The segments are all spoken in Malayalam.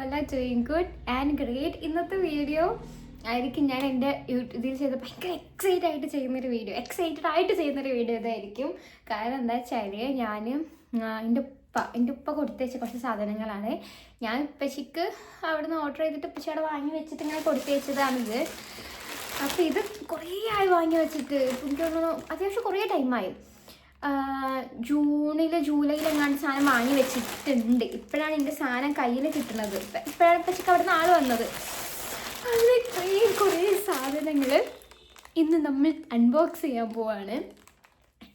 all are doing good and great. ഇന്നത്തെ വീഡിയോ ആയിരിക്കും ഞാൻ എൻ്റെ ഇതിൽ ചെയ്ത് ഭയങ്കര എക്സൈറ്റഡ് ആയിട്ട് ചെയ്യുന്നൊരു വീഡിയോ ഇതായിരിക്കും. കാരണം എന്താ വെച്ചാൽ ഞാൻ എൻ്റെ ഉപ്പ കൊടുത്തുവെച്ച കുറച്ച് സാധനങ്ങളാണ്. ഞാൻ ഉപ്പച്ചിക്ക് അവിടെ നിന്ന് ഓർഡർ ചെയ്തിട്ട് ഉപ്പച്ചി അവിടെ വാങ്ങി വെച്ചിട്ട് ഇങ്ങനെ കൊടുത്തുവെച്ചതാണിത്. അപ്പോൾ ഇത് കുറേ ആയി വാങ്ങി വെച്ചിട്ട് എനിക്ക് തോന്നുന്നു അത്യാവശ്യം കുറേ ടൈമായി. ജൂലൈയിലെങ്ങാണ്ട് സാധനം വാങ്ങി വെച്ചിട്ടുണ്ട്. ഇപ്പോഴാണ് എൻ്റെ സാധനം കയ്യിൽ കിട്ടുന്നത്. ഇപ്പോഴാണ് ഉപ്പച്ചിക്ക് അവിടെ നിന്ന് ആൾ വന്നത്. അത് ഇത്രയും കുറേ സാധനങ്ങൾ ഇന്ന് നമ്മൾ അൺബോക്സ് ചെയ്യാൻ പോവാണ്.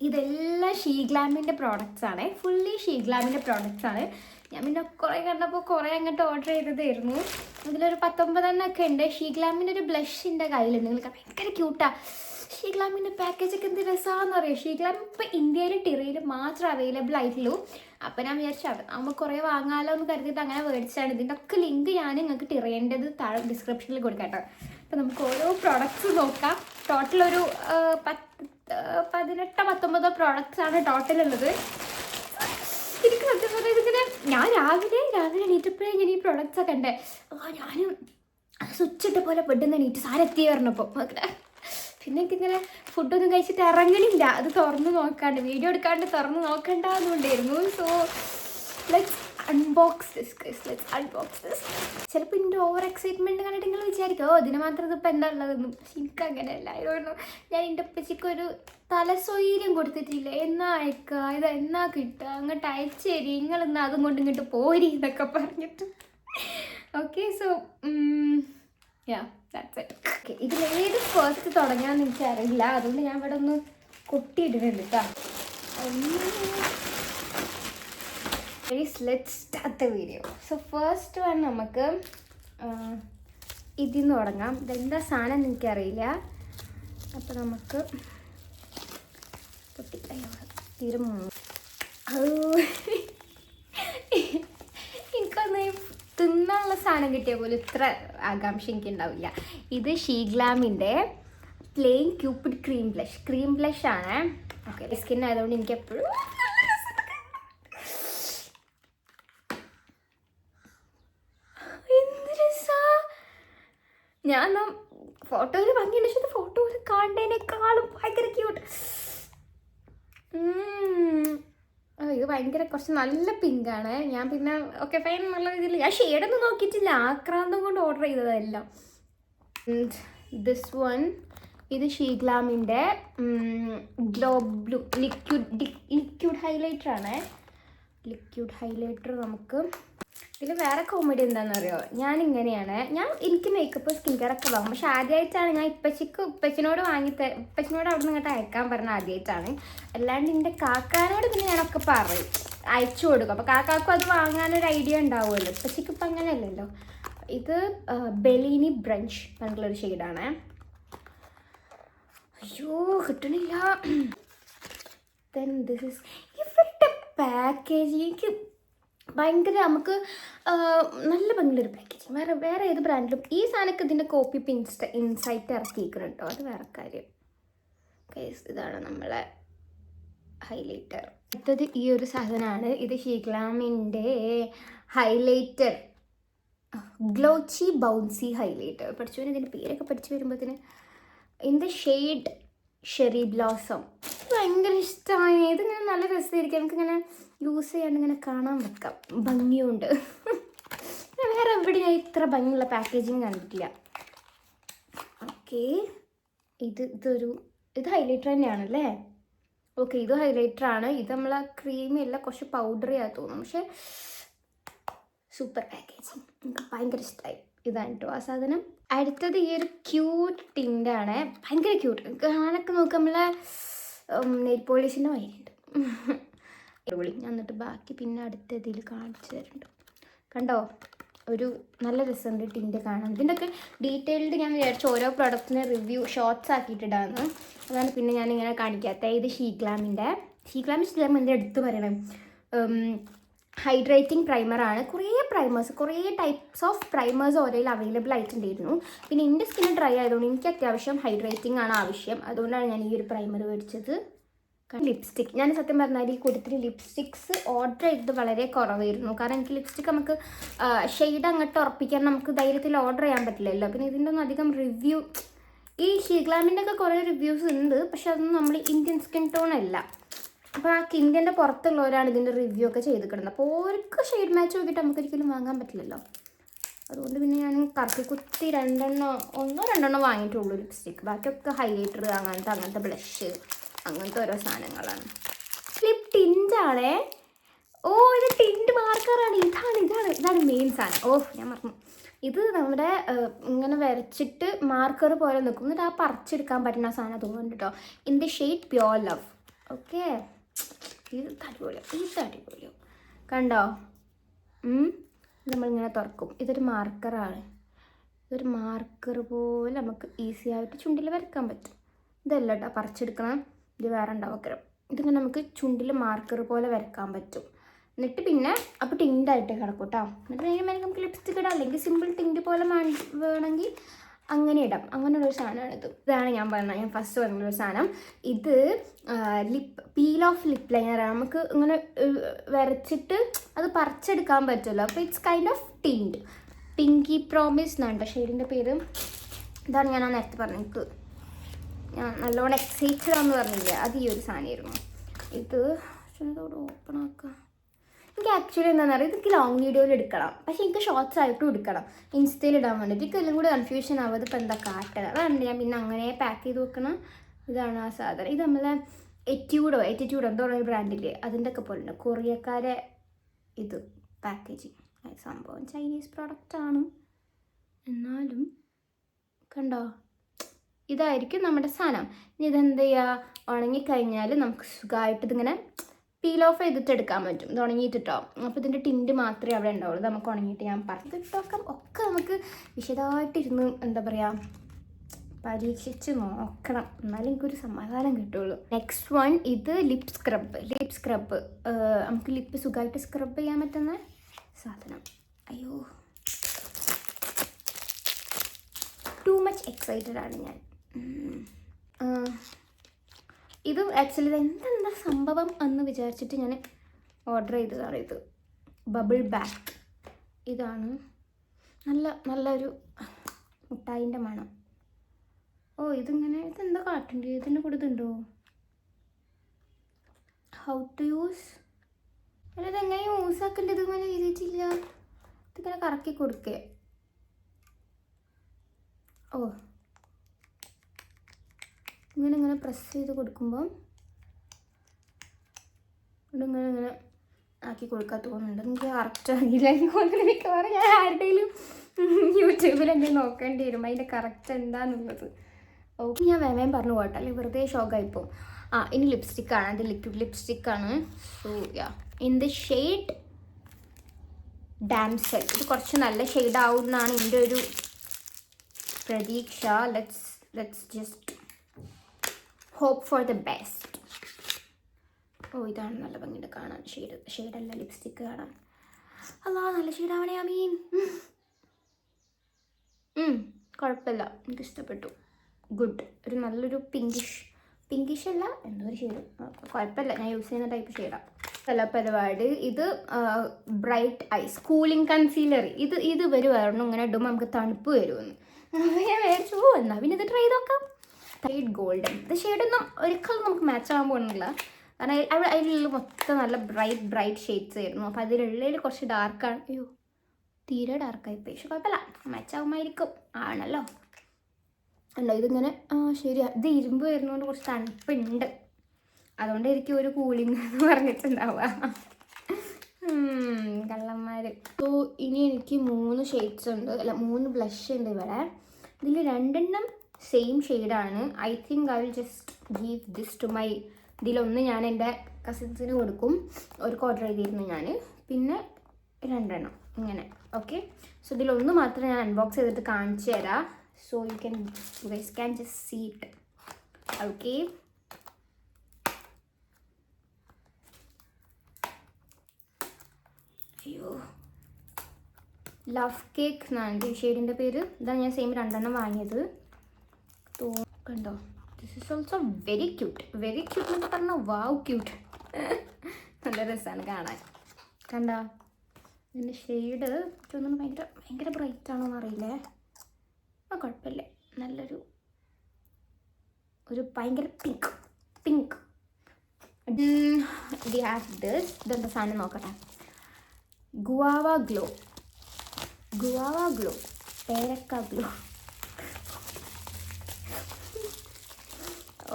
ഇതെല്ലാം ഷീഗ്ലാമിൻ്റെ പ്രോഡക്റ്റ്സ് ആണ്, ഫുള്ളി ഷീഗ്ലാമിൻ്റെ പ്രോഡക്റ്റ്സ് ആണ്. ഞാൻ പിന്നെ കുറേ കണ്ടപ്പോൾ കുറേ അങ്ങോട്ട് ഓർഡർ ചെയ്തതായിരുന്നു. അതിലൊരു 19 ഒക്കെ ഉണ്ട്. ഷീഗ്ലാമിൻ്റെ ഒരു ബ്ലഷിൻ്റെ കയ്യിലുണ്ട്. നിങ്ങൾക്ക് ഭയങ്കര ക്യൂട്ടാണ്. ഷീഗ്ലാമിൻ്റെ പാക്കേജൊക്കെ എന്ത് രസമാണെന്ന് അറിയാം. ഷീഗ്ലാം ഇപ്പോൾ ഇന്ത്യയിൽ ടിറയിൽ മാത്രം അവൈലബിൾ ആയിട്ടുള്ളൂ. അപ്പോൾ ഞാൻ വിചാരിച്ചു നമ്മൾ കുറേ വാങ്ങാമല്ലോ എന്ന് കരുതിയിട്ട് അങ്ങനെ മേടിച്ചാണ്. ഇതിൻ്റെ ഒക്കെ ലിങ്ക് ഞാൻ നിങ്ങൾക്ക് ടിറേൻ്റെത് താഴെ ഡിസ്ക്രിപ്ഷനിൽ കൊടുക്കാം കേട്ടോ. അപ്പോൾ നമുക്ക് ഓരോ പ്രോഡക്റ്റ്സ് നോക്കാം. ടോട്ടൽ ഒരു 18-19 പ്രോഡക്റ്റ്സ് ആണ് ടോട്ടലുള്ളത്. എനിക്ക് സത്യം പറഞ്ഞാൽ ഇതിങ്ങനെ ഞാൻ രാവിലെ എണീറ്റപ്പോഴേ ഞാൻ ഈ പ്രോഡക്റ്റ്സ് ഒക്കെ ഉണ്ട്. ഞാൻ സ്വിച്ച് ഇട്ട പോലെ പെട്ടെന്ന് എണീറ്റ് സാധനം എത്തി പറഞ്ഞപ്പോൾ പിന്നെ എനിക്കിങ്ങനെ ഫുഡൊന്നും കഴിച്ചിട്ട് ഇറങ്ങണില്ല. അത് തുറന്ന് നോക്കാണ്ട് വീഡിയോ എടുക്കാണ്ട് തുറന്ന് നോക്കണ്ടെന്നുണ്ടായിരുന്നു. So let's unbox this. ചിലപ്പോൾ എൻ്റെ ഓവർ എക്സൈറ്റ്മെൻറ്റ് കണ്ടിട്ട് നിങ്ങൾ വിചാരിക്കും ഇതിന് മാത്രം ഇതിപ്പോൾ എന്താ ഉള്ളതെന്നും. പക്ഷെ എനിക്ക് അങ്ങനെയല്ല. ആയിരുന്നു ഞാൻ എൻ്റെ ഉപ്പച്ചിക്കൊരു തലസൊയിലും കൊടുത്തിട്ടില്ല. എന്നാ അയക്കുക, ഇത് എന്നാ കിട്ടുക, അങ്ങോട്ട് അയച്ചു തരി, നിങ്ങളിന്ന് അതും കൊണ്ട് ഇങ്ങോട്ട് പോരി എന്നൊക്കെ പറഞ്ഞിട്ട്. Okay, so that's it. Okay, ഇതിലേത് ഫസ്റ്റ് തുടങ്ങാമെന്ന് എനിക്കറിയില്ല. അതുകൊണ്ട് ഞാൻ ഇവിടെ ഒന്ന് കൊട്ടിയിടുന്നുണ്ട് കേട്ടോ. Let's start the video. So first one നമുക്ക് ഇതിൽ നിന്ന് തുടങ്ങാം. ഇതെന്താ സാധനം എന്ന് എനിക്കറിയില്ല. അപ്പോൾ നമുക്ക് എനിക്കൊന്ന് തിന്നാനുള്ള സാധനം കിട്ടിയ പോലും ഇത്ര ആകാംക്ഷ എനിക്കുണ്ടാവില്ല. ഇത് ഷീഗ്ലാമിൻ്റെ പ്ലെയിൻ ക്യൂപ്പിഡ് ക്രീം ബ്ലഷ് ആണ്. ഓക്കെ, സ്കിൻ ആയതുകൊണ്ട് എനിക്ക് എപ്പോഴും എന്ത് രസാ. ഞാൻ ഫോട്ടോയിൽ ഭംഗിയുണ്ട്, പക്ഷെ ഫോട്ടോയിൽ കാണേനേക്കാളും ഭയങ്കര ക്യൂട്ട്. ഇത് ഭയങ്കര കുറച്ച് നല്ല പിങ്കാണ്. ഞാൻ പിന്നെ ഓക്കെ ഫൈൻ എന്നുള്ള രീതിയിൽ ഞാൻ ഷെയ്ഡൊന്നും നോക്കിയിട്ടില്ല. ആക്രാന്തം കൊണ്ട് ഓർഡർ ചെയ്തതെല്ലാം. ദിസ് വൺ ഇത് ഷീഗ്ലാമിൻ്റെ ഗ്ലോ ബ്ലൂ ലിക്വിഡ് ഹൈലൈറ്റർ ആണ്. ലിക്വിഡ് ഹൈലൈറ്റർ നമുക്ക് ഇതിൽ വേറെ കോമഡി എന്താണെന്നറിയോ, ഞാനിങ്ങനെയാണ്. എനിക്ക് മേക്കപ്പ് സ്കിൻ കെയർ ഒക്കെ വാങ്ങും. പക്ഷെ ആദ്യമായിട്ടാണ് ഞാൻ ഉപ്പച്ചിനോട് ഉപ്പച്ചിനോട് അവിടെ നിന്ന് ഇങ്ങോട്ട് അയക്കാൻ പറഞ്ഞ ആദ്യമായിട്ടാണ്. അല്ലാണ്ട് എൻ്റെ കാക്കാനോട് പിന്നെ ഞാനൊക്കെ പറയും, അയച്ചു കൊടുക്കും. അപ്പോൾ കാക്കാക്കും അത് വാങ്ങാനൊരു ഐഡിയ ഉണ്ടാവുമല്ലോ. ഉപ്പച്ചിക്ക് ഇപ്പം അങ്ങനെയല്ലല്ലോ. ഇത് ബെലീനി ബ്രഞ്ച് പറഞ്ഞിട്ടുള്ളൊരു ഷെയ്ഡാണ്. അയ്യോ കിട്ടണില്ല. ഇവരുടെ പാക്കേജിങ് എനിക്ക് ഭയങ്കര നമുക്ക് നല്ല ഭംഗിയുള്ളൊരു പാക്കേജിങ്. വേറെ ഏത് ബ്രാൻഡിലും ഈ സാധനമൊക്കെ ഇതിൻ്റെ കോപ്പി ഇൻസൈറ്റ് ഇറക്കിയിരിക്കണം കേട്ടോ. അത് വേറെ കാര്യം. ഇതാണ് നമ്മളെ ഹൈലൈറ്റർ. അടുത്തത് ഈ ഒരു സാധനമാണ്. ഇത് ഷീഗ്ലാമിൻ്റെ ഹൈലൈറ്റർ, ഗ്ലോച്ചി ബൗൺസി ഹൈലൈറ്റർ. പഠിച്ചു ഇതിൻ്റെ പേരൊക്കെ പഠിച്ചു വരുമ്പോഴത്തേന് ഇതിൻ്റെ ഷെയ്ഡ് ഷെറി ബ്ലോസം ഭയങ്കര ഇഷ്ടമായി. ഇതിങ്ങനെ നല്ല രസമായിരിക്കും. നമുക്കിങ്ങനെ യൂസ് ചെയ്യാണ്ട് ഇങ്ങനെ കാണാൻ വെക്കാം, ഭംഗിയുണ്ട്. വേറെ എവിടെ ഞാൻ ഇത്ര ഭംഗിയുള്ള പാക്കേജിങ് കണ്ടിട്ടില്ല. ഓക്കെ, ഇത് ഹൈലൈറ്റർ തന്നെയാണല്ലേ. ഓക്കെ, ഇത് ഹൈലൈറ്ററാണ്. ഇത് നമ്മളെ ക്രീമില്ല, കുറച്ച് പൗഡറിയായി തോന്നും. പക്ഷെ സൂപ്പർ പാക്കേജിങ്, എനിക്ക് ഭയങ്കര ഇഷ്ടമായി. ഇതാണ് കേട്ടോ ആ സാധനം. അടുത്തത് ഈ ഒരു ക്യൂട്ട് ടിൻ്റാണ്. ഭയങ്കര ക്യൂട്ട്. കാണാനൊക്കെ നോക്കുക നമ്മളെ നെയിൽ പോളിഷിൻ്റെ വൈകുണ്ട്. അടിപൊളി. ഞാൻ എന്നിട്ട് ബാക്കി പിന്നെ അടുത്തതിൽ കാണിച്ചു തരുന്നുണ്ട്. കണ്ടോ, ഒരു നല്ല രസമുണ്ട് ടിൻ്റെ കാണാൻ. ഇതിൻ്റെ ഒക്കെ ഡീറ്റെയിൽഡ് ഞാൻ വിചാരിച്ചു ഓരോ പ്രോഡക്റ്റിന് റിവ്യൂ ഷോർട്ട്സ് ആക്കിയിട്ടിടാന്ന്. അതാണ് പിന്നെ ഞാനിങ്ങനെ കാണിക്കാത്ത. ഇത് ഷീഗ്ലാം എൻ്റെ അടുത്ത് പറയണം ഹൈഡ്രേറ്റിംഗ് പ്രൈമറാണ്. കുറേ ടൈപ്സ് ഓഫ് പ്രൈമേഴ്സ് ഓരോയിൽ അവൈലബിൾ ആയിട്ടുണ്ടായിരുന്നു. പിന്നെ എൻ്റെ സ്കിന്ന് ഡ്രൈ ആയതുകൊണ്ട് എനിക്ക് അത്യാവശ്യം ഹൈഡ്രേറ്റിംഗ് ആണ് ആവശ്യം. അതുകൊണ്ടാണ് ഞാൻ ഈ ഒരു പ്രൈമർ മേടിച്ചത്. ലിപ്സ്റ്റിക് ഞാൻ സത്യം പറഞ്ഞാൽ ഈ കൂട്ടത്തിൽ ലിപ്സ്റ്റിക്സ് ഓർഡർ ചെയ്തത് വളരെ കുറവായിരുന്നു. കാരണം എനിക്ക് ലിപ്സ്റ്റിക് നമുക്ക് ഷെയ്ഡ് അങ്ങോട്ട് ഉറപ്പിക്കാൻ നമുക്ക് ധൈര്യത്തിൽ ഓർഡർ ചെയ്യാൻ പറ്റില്ലല്ലോ. പിന്നെ ഇതിൻ്റെ ഒന്നും അധികം റിവ്യൂ ഈ ഷീഗ്ലാമിൻ്റെ ഒക്കെ കുറേ റിവ്യൂസ് ഉണ്ട്, പക്ഷെ അതൊന്നും നമ്മൾ ഇന്ത്യൻ സ്കിൻ ടോൺ അല്ല. അപ്പോൾ ആ ഇന്ത്യൻ്റെ പുറത്തുള്ളവരാണ് ഇതിൻ്റെ റിവ്യൂ ഒക്കെ ചെയ്തിരിക്കുന്നത്. അപ്പോൾ ഓർക്ക് ഷെയ്ഡ് മാച്ച് നോക്കിയിട്ട് നമുക്കൊരിക്കലും വാങ്ങാൻ പറ്റില്ലല്ലോ. അതുകൊണ്ട് പിന്നെ ഞാൻ കറക്കി കുത്തി ഒന്നോ രണ്ടെണ്ണോ വാങ്ങിയിട്ടുള്ളൂ ലിപ്സ്റ്റിക്ക്. ബാക്കിയൊക്കെ ഹൈലൈറ്റർ അങ്ങനത്തെ ബ്ലഷ് അങ്ങനത്തെ ഓരോ സാധനങ്ങളാണ്. ലിപ് ടിൻ്റാണേ. ഓ ഇത് ടിൻറ്റ് മാർക്കറാണ്. ഇതാണ് മെയിൻ സാധനം. ഞാൻ മറന്നു. ഇത് നമ്മുടെ ഇങ്ങനെ വരച്ചിട്ട് മാർക്കർ പോലെ നിൽക്കും. എന്നിട്ട് ആ പറിച്ചെടുക്കാൻ പറ്റുന്ന സാധനം തോന്നുന്നുണ്ട് കേട്ടോ. In the shade pure love. Okay, ഇത് അടിപൊളിയോ കണ്ടോ? നമ്മളിങ്ങനെ തുറക്കും. ഇതൊരു മാർക്കറാണ്. ഇതൊരു മാർക്കർ പോലെ നമുക്ക് ഈസി ആയിട്ട് ചുണ്ടിൽ വരയ്ക്കാൻ പറ്റും. ഇതല്ല കേട്ടോ പറിച്ചെടുക്കണം, ഇത് വേറെ ഉണ്ടാവക്കരം. ഇതിങ്ങനെ നമുക്ക് ചുണ്ടിൽ മാർക്കർ പോലെ വരയ്ക്കാൻ പറ്റും. എന്നിട്ട് പിന്നെ അപ്പോൾ ടിൻ്റായിട്ട് കിടക്കും കേട്ടോ. എന്നിട്ട് വേണമെങ്കിൽ നമുക്ക് ലിപ്സ്റ്റിക് ഇടാം, അല്ലെങ്കിൽ സിമ്പിൾ ടിൻ്റ് പോലെ വേണമെങ്കിൽ അങ്ങനെ ഇടാം. അങ്ങനെയുള്ളൊരു സാധനമാണിത്. ഇതാണ് ഞാൻ ഫസ്റ്റ് പറഞ്ഞൊരു സാധനം. ഇത് പീൽ ഓഫ് ലിപ്പ് ലൈനറാണ്. നമുക്ക് ഇങ്ങനെ വരച്ചിട്ട് അത് പറിച്ചെടുക്കാൻ പറ്റുമല്ലോ. അപ്പോൾ it's kind of tint. Pinky promise എന്നാണ് ഷെയ്ഡിൻ്റെ പേര്. ഇതാണ് ഞാൻ നേരത്തെ പറഞ്ഞത്. ഞാൻ നല്ലോണം എക്സൈറ്റഡ് ആണെന്ന് പറഞ്ഞില്ലേ, അത് ഈ ഒരു സാധനമായിരുന്നു. ഇത് ഓപ്പൺ ആക്കാം. എനിക്ക് ആക്ച്വലി എന്താണെന്ന് അറിയാം, ഇതൊക്കെ ലോങ് വീഡിയോയിൽ എടുക്കണം, പക്ഷേ എനിക്ക് ഷോർട്സ് ആയിട്ടും എടുക്കണം ഇൻസ്റ്റയിൽ ഇടാൻ വേണ്ടിയിട്ട്. എനിക്ക് എല്ലാം കൂടി കൺഫ്യൂഷൻ ആവുന്നത് ഇപ്പോൾ എന്താ കാട്ടത്. അതാണ് ഞാൻ പിന്നെ അങ്ങനെ പാക്ക് ചെയ്ത് വെക്കണം. ഇതാണ് ആ സാധനം. ഇത് നമ്മളെ എറ്റിറ്റ്യൂഡോ എന്തോ പറയുന്ന ബ്രാൻഡില്ലേ അതിൻ്റെ ഒക്കെ പോലെ ഉണ്ട്. കൊറിയക്കാരെ ഇത് പാക്കേജിങ്. സംഭവം ചൈനീസ് പ്രൊഡക്റ്റാണ്, എന്നാലും കണ്ടോ ഇതായിരിക്കും നമ്മുടെ സാധനം. ഇനി ഇതെന്ത് ചെയ്യുക, ഉണങ്ങിക്കഴിഞ്ഞാൽ നമുക്ക് സുഖമായിട്ട് ഇതിങ്ങനെ പീൽ ഓഫ് ചെയ്തിട്ട് എടുക്കാൻ പറ്റും. ഇത് ഉണങ്ങിയിട്ടോ. അപ്പോൾ ഇതിൻ്റെ ടിൻറ്റ് മാത്രമേ അവിടെ ഉണ്ടാവുള്ളൂ. നമുക്ക് ഉണങ്ങിയിട്ട് ഞാൻ പറഞ്ഞിട്ടൊക്കെ ഒക്കെ നമുക്ക് വിശദമായിട്ടിരുന്ന് എന്താ പറയുക പരീക്ഷിച്ച് നോക്കണം, എന്നാലും എനിക്കൊരു സമാധാനം കിട്ടുള്ളൂ. നെക്സ്റ്റ് വൺ ഇത് ലിപ് സ്ക്രബ്. നമുക്ക് ലിപ്പ് സുഖമായിട്ട് സ്ക്രബ് ചെയ്യാൻ പറ്റുന്ന സാധനം. അയ്യോ ടു മച്ച് എക്സൈറ്റഡ് ആണ് ഞാൻ. ഇത് ആക്ച്വലി ഇത് എന്താ സംഭവം എന്ന് വിചാരിച്ചിട്ട് ഞാൻ ഓർഡർ ചെയ്തതാണ്. ഇത് ബബിൾ ബാത്ത്. ഇതാണ് നല്ലൊരു മുട്ടായിൻ്റെ മണം. ഇതെന്താ കാട്ടുണ്ട്? ഇതിൻ്റെ കൂടെ ഇതുണ്ടോ? How to use. ഇതെങ്ങനെ യൂസ് ആക്കേണ്ടത് ഇങ്ങനെ എഴുതിയിട്ടില്ല. ഇതിങ്ങനെ കറക്കി കൊടുക്കേ. ഇങ്ങനെ പ്രസ് ചെയ്ത് കൊടുക്കുമ്പം ഇങ്ങനെ ആക്കി കൊടുക്കാൻ തോന്നുന്നുണ്ട്. എനിക്ക് കറക്റ്റ് അറിയില്ല. എനിക്ക് മിക്കവാറും ഞാൻ ആരുടെയും യൂട്യൂബിൽ എന്തെങ്കിലും നോക്കേണ്ടി വരും അതിൻ്റെ കറക്റ്റ് എന്താണെന്നുള്ളത്. ഓക്കെ, ഞാൻ വേഗം പറഞ്ഞു പോട്ടെ, അല്ലെങ്കിൽ വെറുതെ ഷോക്കായിപ്പോൾ. ഇനി ലിപ്സ്റ്റിക്കാണ്. അത് ലിക്വിഡ് ലിപ്സ്റ്റിക്കാണ്. So in the shade damsel. ഇത് കുറച്ച് നല്ല ഷെയ്ഡ് ആവുമെന്നാണ് എൻ്റെ ഒരു പ്രതീക്ഷ. Let's just hope for the best. ഇതാണ് നല്ല ഭംഗിയുടെ കാണാൻ. ഷെയ്ഡല്ല ലിപ്സ്റ്റിക്ക് കാണാൻ. നല്ല ഷെയ്ഡാവണേ. കുഴപ്പമില്ല, എനിക്കിഷ്ടപ്പെട്ടു. ഗുഡ്. ഒരു നല്ലൊരു പിങ്കിഷ് അല്ല എന്തോ ഒരു ഷെയ്ഡ്. കുഴപ്പമില്ല, ഞാൻ യൂസ് ചെയ്യുന്ന ടൈപ്പ് ഷെയ്ഡാണ്. പരിപാടി. ഇത് ബ്രൈറ്റ് ഐസ് കൂളിംഗ് കൺസീലർ. ഇത് വരുമായിരുന്നു. ഇങ്ങനെ ഇടുമ്പോൾ നമുക്ക് തണുപ്പ് വരുമെന്ന് ഞാൻ വിചാരിച്ചു. എന്നാൽ പിന്നെ ഇത് ട്രൈ ചെയ്ത് നോക്കാം. Light golden. ഇത് ഷെയ്ഡൊന്നും ഒരിക്കലും നമുക്ക് മാച്ച് ആകാൻ പോകുന്നില്ല. കാരണം അതിലുള്ള മൊത്തം നല്ല ബ്രൈറ്റ് ഷെയ്ഡ്സ് ആയിരുന്നു. അപ്പോൾ അതിലുള്ളതിൽ കുറച്ച് ഡാർക്കാണ്. തീരെ ഡാർക്കായി പോയി. പക്ഷെ കുഴപ്പമില്ല, മാച്ച് ആകുമായിരിക്കും. ആണല്ലോ. ഇതിങ്ങനെ ശരിയാ. ഇത് ഇരുമ്പ് വരുന്നതുകൊണ്ട് കുറച്ച് തണുപ്പുണ്ട്. അതുകൊണ്ടായിരിക്കും ഒരു കൂളിംഗ് എന്ന് പറഞ്ഞിട്ടുണ്ടാവുക. കള്ളന്മാർ. അപ്പോൾ ഇനി എനിക്ക് 3 ഷെയ്ഡ്സ് ഉണ്ട്, 3 ബ്ലഷ് ഉണ്ട് ഇവിടെ. ഇതിൽ 2 സെയിം ഷെയ്ഡാണ്. I think I will just give this to my. ഇതിലൊന്ന് ഞാൻ എൻ്റെ കസിൻസിന് കൊടുക്കും. ഒരു ഓർഡർ ചെയ്തിരുന്നു ഞാൻ. പിന്നെ 2 ഇങ്ങനെ. ഓക്കെ, സോ ഇതിലൊന്ന് മാത്രം ഞാൻ അൺബോക്സ് ചെയ്തിട്ട് കാണിച്ചു തരാം. So you guys can just see it. Okay, love cake എന്നാണ് ഈ ഷെയ്ഡിൻ്റെ പേര്. ഇതാണ് ഞാൻ സെയിം 2 വാങ്ങിയത്. കണ്ടോ, this is also very cute എന്നൊക്കെ പറഞ്ഞാൽ വാവ് ക്യൂട്ട്. നല്ല രസമാണ് കാണാൻ. കണ്ടോ ഇതിൻ്റെ ഷെയ്ഡ് തോന്നുന്നു ഭയങ്കര ബ്രൈറ്റ് ആണോന്ന് അറിയില്ലേ. ആ കുഴപ്പമില്ല, നല്ലൊരു ഭയങ്കര പിങ്ക്. ഇതെന്താ സാധനം നോക്കട്ടെ. ഗുവാവ ഗ്ലോ, പേരക്ക ഗ്ലോ.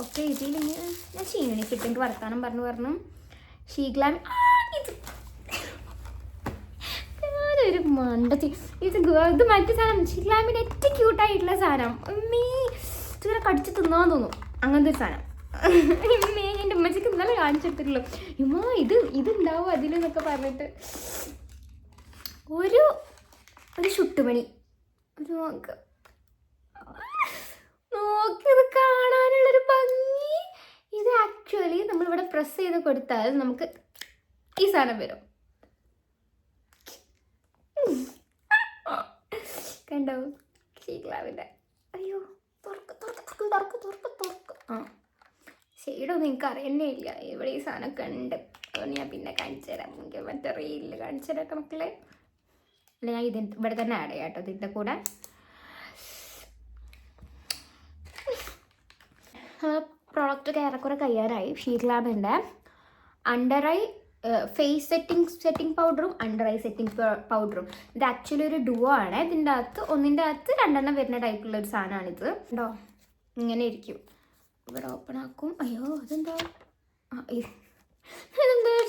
ഓക്കെ, ഇതിൽ ഞാൻ ക്ഷീണിച്ചിട്ട് വർത്താനം പറഞ്ഞു ഷീഗ്ലാമി. ഒരു മണ്ടത്തി ഇത് മറ്റു സാധനം ഷീഗ്ലാമിൻ്റെ ഏറ്റവും ക്യൂട്ടായിട്ടുള്ള സാധനം. ഇതുവരെ കടിച്ച് തിന്നാൻ തോന്നും അങ്ങനത്തെ ഒരു സാധനം. എൻ്റെ ഉമ്മച്ചിക്ക് ഇന്നലെ കാണിച്ചെടുത്തിട്ടുള്ളൂ. ഇതുണ്ടാവും അതിലെന്നൊക്കെ പറഞ്ഞിട്ട് ഒരു ചുട്ടുമണി. നോക്കിയത് കാണാനുള്ളൊരു ഭംഗി. ഇത് ആക്ച്വലി നമ്മളിവിടെ പ്രസ് ചെയ്ത് കൊടുത്താൽ നമുക്ക് ഈ സാധനം വരും. കണ്ടോ ഷീഗ്ലാവിൻ്റെ. അയ്യോ തുറക്ക്. ആ ഷെയ്ഡൊന്നും എനിക്ക് അറിയന്നേ ഇല്ല. ഇവിടെ ഈ സാധനമൊക്കെ ഉണ്ട്. അതുകൊണ്ട് ഞാൻ പിന്നെ കാണിച്ചു തരാം. എനിക്ക് മറ്റേ റീലിൽ കാണിച്ചു തരാം മക്കളെ. അല്ല ഞാൻ ഇവിടെ തന്നെ ആഡ് ചെയ്യാം കേട്ടോ ഇതിൻ്റെ കൂടെ. പ്രോഡക്റ്റ് ഏറെക്കുറെ കഴിയാനായി. ഷീഗ്ലാമിൻ്റെ അണ്ടർ ഐ ഫേസ് സെറ്റിംഗ് പൗഡറും അണ്ടർ ഐ സെറ്റിംഗ് പൗഡറും. ഇത് ആക്ച്വലി ഒരു ഡുവോ ആണ്. ഒന്നിൻ്റെ അകത്ത് 2 വരുന്ന ടൈപ്പുള്ള ഒരു സാധനമാണിത്. ഉണ്ടോ ഇങ്ങനെ ഇരിക്കും. ഇവിടെ ഓപ്പൺ ആക്കും. അയ്യോ ഇതെന്താ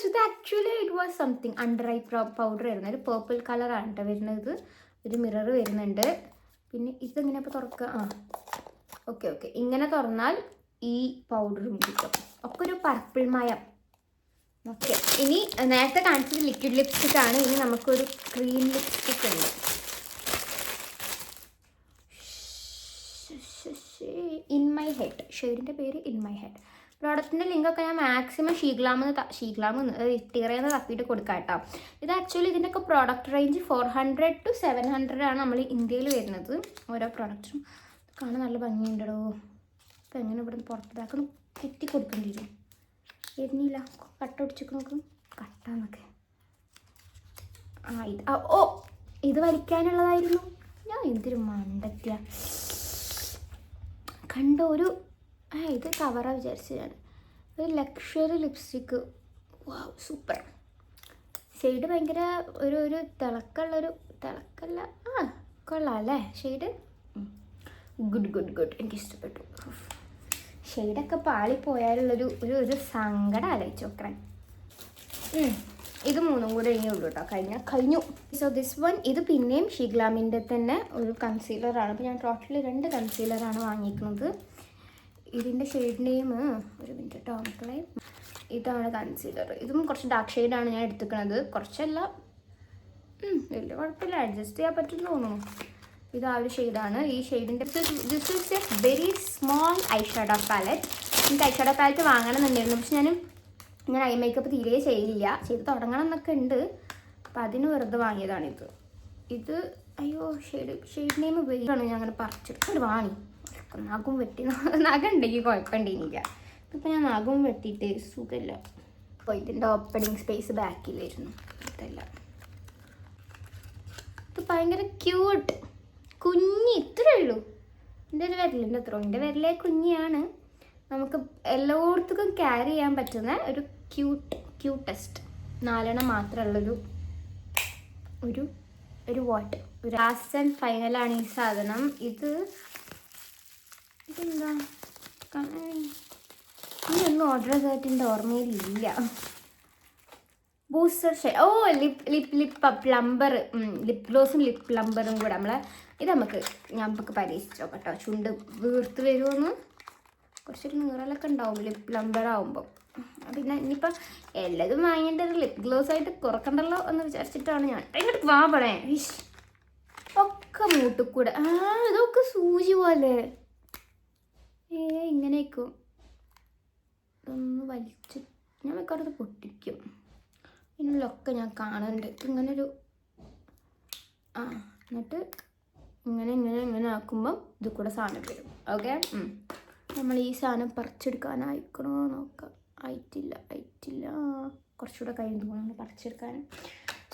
ഇത് actually it was something under eye powder ആയിരുന്നു. ഒരു പേർപ്പിൾ കളറാണ് കേട്ടോ വരുന്നത്. ഒരു മിറർ വരുന്നുണ്ട്. പിന്നെ ഇതെങ്ങനെ ഇപ്പോൾ തുറക്കുക? ഓക്കെ ഇങ്ങനെ തുറന്നാൽ ഈ പൗഡറും കിട്ടും. ഒക്കെ ഒരു പർപ്പിൾ മയം. ഓക്കെ, ഇനി നേരത്തെ കാണിച്ചത് ലിക്വിഡ് ലിപ്സ്റ്റിക് ആണ്. ഇനി നമുക്കൊരു ക്രീം ലിപ്സ്റ്റിക് ഉണ്ട്. ഇൻ മൈ ഹെഡ്, ഷെയ്ഡിൻ്റെ പേര് ഇൻ മൈ ഹെഡ്. പ്രോഡക്റ്റിൻ്റെ ലിങ്കൊക്കെ ഞാൻ മാക്സിമം ഷീഗ്ലാമെന്ന് ടീറയെന്ന് തപ്പിയിട്ട് കൊടുക്കാം കേട്ടോ. ഇത് ആക്ച്വലി ഇതിൻ്റെയൊക്കെ പ്രോഡക്റ്റ് റേഞ്ച് 400 to 700 ആണ് നമ്മൾ ഇന്ത്യയിൽ വരുന്നത്. ഓരോ പ്രോഡക്റ്റും കാണാൻ നല്ല ഭംഗിയുണ്ടോ. അപ്പോൾ എങ്ങനെ ഇവിടെ നിന്ന് പുറത്തേക്കൊന്ന് കെറ്റി കൊടുക്കേണ്ടി വരും. വരുന്നില്ല, കട്ട ഒടിച്ചൊക്കെ നോക്കും. കട്ടാന്നൊക്കെ ഇത് വലിക്കാനുള്ളതായിരുന്നു. ഞാൻ എന്തൊരു മണ്ടത്തിയ കണ്ട ഇത് കവറാ വിചാരിച്ചു ഞാൻ. ഒരു luxury lipstick. Wow super. Shade ഭയങ്കര ഒരു തിളക്കമുള്ളൊരു തിളക്കല്ല. കൊള്ളാം അല്ലേ ഷെയ്ഡ്? ഗുഡ് എനിക്ക് ഇഷ്ടപ്പെട്ടു. ഷെയ്ഡൊക്കെ പാളിപ്പോയാലുള്ളൊരു ഒരു സങ്കടം ആലോചിച്ച് നോക്കണേ. ഇത് 3 കൂടെ ഉള്ളൂ കേട്ടോ. കഴിഞ്ഞു. സോ ദിസ് വൺ ഇത് പിന്നെയും ഷീഗ്ലാമിൻ്റെ തന്നെ ഒരു കൺസീലറാണ്. അപ്പോൾ ഞാൻ ടോട്ടലി 2 കൺസീലറാണ് വാങ്ങിക്കുന്നത്. ഇതിൻ്റെ ഷെയ്ഡ് നെയിം ഒരു മിനിറ്റ് കേട്ടോ മക്കളെ. ഇതാണ് കൺസീലർ. ഇതും കുറച്ച് ഡാർക്ക് ഷെയ്ഡാണ് ഞാൻ എടുത്തിരിക്കുന്നത്. കുറച്ചല്ല, വലിയ കുഴപ്പമില്ല, അഡ്ജസ്റ്റ് ചെയ്യാൻ പറ്റുമെന്ന് തോന്നുന്നു. ഇത് ആ ഒരു ഷെയ്ഡാണ്. ഈ ഷെയ്ഡിൻ്റെ this is a very small eye shadow palette. എനിക്ക് ഐ ഷാഡോ പാലറ്റ് വാങ്ങണമെന്നുണ്ടായിരുന്നു. പക്ഷെ ഞാൻ ഐ മേക്കപ്പ് തീരെ ചെയ്ത് തുടങ്ങണം എന്നൊക്കെ ഉണ്ട്. അപ്പം അതിന് വെറുതെ വാങ്ങിയതാണിത്. ഇത് അയ്യോ ഷെയ്ഡ് നെയിം വെയിലാണ്. ഞാൻ അങ്ങനെ പറിച്ചെടുത്ത് വാങ്ങി. നഖം വെട്ടി നഖം ഉണ്ടെങ്കിൽ കുഴപ്പമുണ്ടെങ്കിൽ ഇപ്പം ഞാൻ നഖം വെട്ടിയിട്ട് സുഖമില്ല. അപ്പോൾ ഇതിൻ്റെ ഓപ്പണിങ് സ്പേസ് ബാക്കിലായിരുന്നു. ഇതല്ല, ഇത് ഭയങ്കര ക്യൂട്ട് കുഞ്ഞി. ഇത്രയേ ഉള്ളൂ. എൻ്റെ ഒരു വിരലിൻ്റെ അത്ര. എൻ്റെ വിരലേ കുഞ്ഞിയാണ്. നമുക്ക് എല്ലായിടത്തും ക്യാരി ചെയ്യാൻ പറ്റുന്ന ഒരു ക്യൂട്ടസ്റ്റ് 4 മാത്രമുള്ളൊരു ഒരു വാട്ട്. ഒരു ലാസ്റ്റ് ആൻഡ് ഫൈനലാണ് ഈ സാധനം. ഇതെന്താ ഇതൊന്നും ഓർഡർ ചെയ്തിട്ട് ഓർമ്മയിലില്ല. Booster shade lip plumber. Lip ഗ്ലോസും ലിപ് പ്ലംബറും കൂടെ ഇത് നമുക്ക് പരീക്ഷിച്ചോ കേട്ടോ. ചുണ്ട് വീർത്ത് വരുമെന്ന്. കുറച്ചൊരു നീറലൊക്കെ ഉണ്ടാവും ലിപ് പ്ലംബർ ആകുമ്പോൾ. പിന്നെ ഇനിയിപ്പോൾ എല്ലാതും വാങ്ങിയിട്ട് ഒരു ലിപ് ഗ്ലോസ് ആയിട്ട് കുറക്കണ്ടല്ലോ എന്ന് വിചാരിച്ചിട്ടാണ് ഞാൻ. ഇങ്ങോട്ട് വാ പണേ. ഒക്കെ മൂട്ടിക്കൂടെ. ഇതൊക്കെ സൂചി പോലെ ഇങ്ങനെയൊക്കും. ഇതൊന്ന് വലിച്ച് ഞാൻ വെക്കാറത് പൊട്ടിക്കും. ഇതിനുള്ളൊക്കെ ഞാൻ കാണുന്നുണ്ട്. ഇങ്ങനൊരു എന്നിട്ട് ഇങ്ങനെ ആക്കുമ്പം ഇത് കൂടെ സാധനം വരും. ഓക്കെ, നമ്മൾ ഈ സാധനം പറിച്ചെടുക്കാനായിക്കണോ നോക്കാം. ആയിട്ടില്ല, കുറച്ചുകൂടെ കഴിഞ്ഞ് തോന്നുന്നു പറിച്ചെടുക്കാൻ.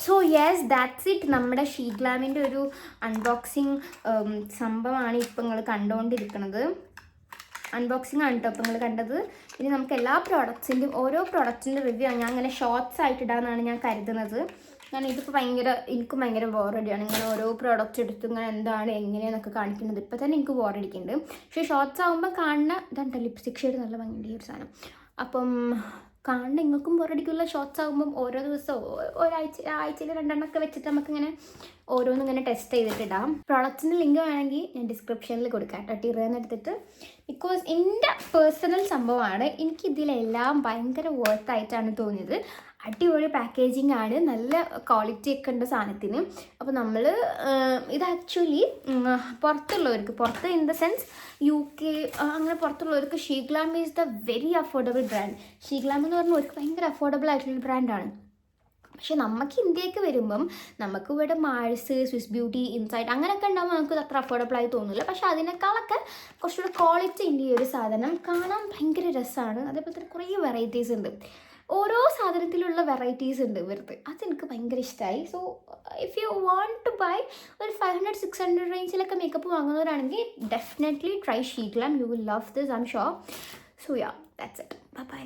So yes, that's it. നമ്മുടെ ഷീഗ്ലാമിൻ്റെ ഒരു അൺബോക്സിങ് സംഭവമാണ് ഇപ്പം നിങ്ങൾ കണ്ടുകൊണ്ടിരിക്കുന്നത്. അൺബോക്സിങ് ആണ് കേട്ടോ ഇപ്പം നിങ്ങൾ കണ്ടത്. ഇനി നമുക്ക് എല്ലാ പ്രോഡക്ട്സിൻ്റെയും ഓരോ പ്രോഡക്റ്റിൻ്റെ റിവ്യൂ ഞാൻ അങ്ങനെ ഷോർട്സ് ആയിട്ട് ഇടാമെന്നാണ് ഞാൻ കരുതുന്നത്. കാരണം ഇതിപ്പോൾ എനിക്കും ഭയങ്കര ബോറടിയാണ് ഇങ്ങനെ ഓരോ പ്രോഡക്റ്റ് എടുത്ത് ഇങ്ങനെ എന്താണ് എങ്ങനെയാണെന്നൊക്കെ കാണിക്കുന്നത്. ഇപ്പം തന്നെ എനിക്ക് ബോറടിക്കുന്നുണ്ട്. പക്ഷേ ഷോർട്സ് ആകുമ്പോൾ കാണുന്ന ഇതാണ് ലിപ്സ്റ്റിക് ഷെയ്ഡ് നല്ല ഭംഗിയുണ്ട് ഈ ഒരു സാധനം. അപ്പം കാണുന്ന നിങ്ങൾക്കും ബോറടിക്കുള്ള ഷോർട്സ് ആകുമ്പം ഓരോ ദിവസവും ആഴ്ചയിൽ 2 എണ്ണമൊക്കെ വെച്ചിട്ട് നമുക്കിങ്ങനെ ഓരോന്നും ഇങ്ങനെ ടെസ്റ്റ് ചെയ്തിട്ടിടാം. പ്രോഡക്റ്റിൻ്റെ ലിങ്ക് വേണമെങ്കിൽ ഞാൻ ഡിസ്ക്രിപ്ഷനിൽ കൊടുക്കാം കേട്ടോ, ടിറേന്ന് എടുത്തിട്ട്. ബിക്കോസ് എൻ്റെ പേഴ്സണൽ സംഭവമാണ്. എനിക്കിതിലെല്ലാം ഭയങ്കര വർത്തായിട്ടാണ് തോന്നിയത്. അടിപൊളി പാക്കേജിങ് ആണ്, നല്ല ക്വാളിറ്റി ഒക്കെ ഉണ്ട് സാധനത്തിന്. അപ്പോൾ നമ്മൾ ഇത് ആക്ച്വലി പുറത്ത് ഇൻ ദ സെൻസ് UK അങ്ങനെ പുറത്തുള്ളവർക്ക് Sheglam is the very affordable brand. Sheglam എന്ന് പറഞ്ഞാൽ അവർക്ക് ഭയങ്കര അഫോർഡബിൾ ആയിട്ടുള്ള ബ്രാൻഡാണ്. പക്ഷെ നമുക്ക് ഇന്ത്യക്ക് വരുമ്പം നമുക്ക് ഇവിടെ മാൾസ്, സ്വിസ് ബ്യൂട്ടി, ഇൻസൈറ്റ് അങ്ങനെയൊക്കെ ഉണ്ടാകുമ്പോൾ നമുക്ക് അത്ര അഫോർഡബിളായി തോന്നില്ല. പക്ഷെ അതിനേക്കാളൊക്കെ കുറച്ചുകൂടെ ക്വാളിറ്റി ഉണ്ട് ഈ ഒരു സാധനം. കാണാൻ ഭയങ്കര രസമാണ്. അതേപോലെ തന്നെ കുറേ വെറൈറ്റീസ് ഉണ്ട്. ഓരോ സാധനത്തിലുള്ള വെറൈറ്റീസ് ഉണ്ട് ഇവർക്ക്. അതെനിക്ക് ഭയങ്കര ഇഷ്ടമായി. So if you want to buy ഒരു 500-600 റേഞ്ചിലൊക്കെ മേക്കപ്പ് വാങ്ങുന്നവരാണെങ്കിൽ definitely try Sheglam. You will love this, I'm sure. So yeah, that's it. By.